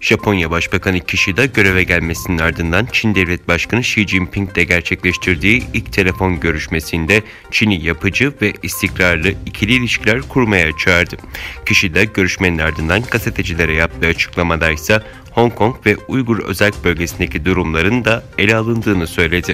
Japonya Başbakanı Kishida göreve gelmesinin ardından Çin Devlet Başkanı Xi Jinping ile gerçekleştirdiği ilk telefon görüşmesinde Çin'i yapıcı ve istikrarlı ikili ilişkiler kurmaya çağırdı. Kishida görüşmenin ardından gazetecilere yaptığı açıklamada ise Hong Kong ve Uygur Özerk Bölgesi'ndeki durumların da ele alındığını söyledi.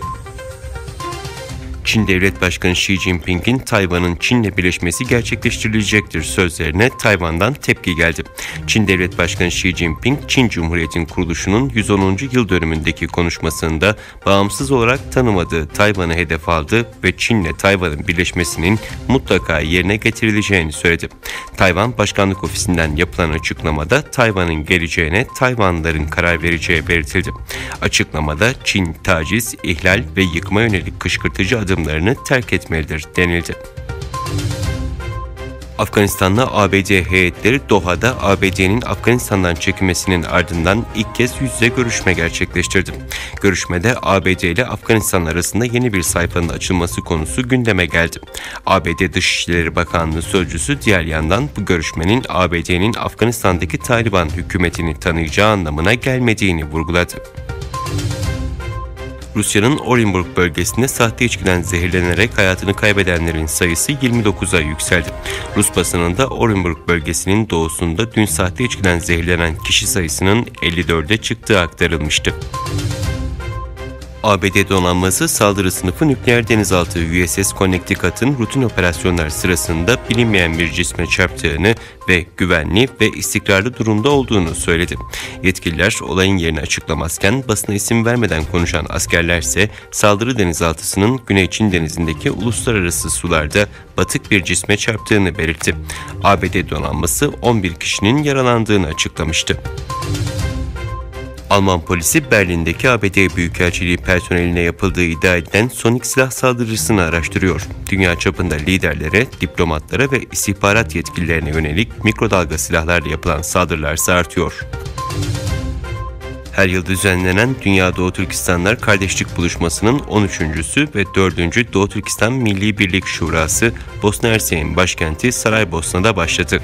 Çin Devlet Başkanı Xi Jinping'in Tayvan'ın Çin'le birleşmesi gerçekleştirilecektir sözlerine Tayvan'dan tepki geldi. Çin Devlet Başkanı Xi Jinping, Çin Cumhuriyeti'nin kuruluşunun 110. yıl dönümündeki konuşmasında bağımsız olarak tanımadığı Tayvan'ı hedef aldı ve Çin'le Tayvan'ın birleşmesinin mutlaka yerine getirileceğini söyledi. Tayvan Başkanlık Ofisi'nden yapılan açıklamada Tayvan'ın geleceğine Tayvanlıların karar vereceği belirtildi. Açıklamada Çin taciz, ihlal ve yıkıma yönelik kışkırtıcı adımlarını terk etmelidir denildi. Afganistan'la ABD heyetleri Doha'da ABD'nin Afganistan'dan çekilmesinin ardından ilk kez yüz yüze görüşme gerçekleştirdi. Görüşmede ABD ile Afganistan arasında yeni bir sayfanın açılması konusu gündeme geldi. ABD Dışişleri Bakanlığı sözcüsü diğer yandan bu görüşmenin ABD'nin Afganistan'daki Taliban hükümetini tanıyacağı anlamına gelmediğini vurguladı. Rusya'nın Orenburg bölgesinde sahte içkiden zehirlenerek hayatını kaybedenlerin sayısı 29'a yükseldi. Rus basınında Orenburg bölgesinin doğusunda dün sahte içkiden zehirlenen kişi sayısının 54'e çıktığı aktarılmıştı. ABD donanması saldırı sınıfı nükleer denizaltı USS Connecticut'ın rutin operasyonlar sırasında bilinmeyen bir cisme çarptığını ve güvenli ve istikrarlı durumda olduğunu söyledi. Yetkililer olayın yerini açıklamazken basına isim vermeden konuşan askerlerse saldırı denizaltısının Güney Çin Denizi'ndeki uluslararası sularda batık bir cisme çarptığını belirtti. ABD donanması 11 kişinin yaralandığını açıklamıştı. Alman polisi Berlin'deki ABD Büyükelçiliği personeline yapıldığı iddia edilen sonik silah saldırısını araştırıyor. Dünya çapında liderlere, diplomatlara ve istihbarat yetkililerine yönelik mikrodalga silahlarla yapılan saldırılar artıyor. Her yıl düzenlenen Dünya Doğu Türkistanlar Kardeşlik Buluşması'nın 13.'sü ve 4. Doğu Türkistan Milli Birlik Şurası Bosna Hersek'in başkenti Saraybosna'da başladı.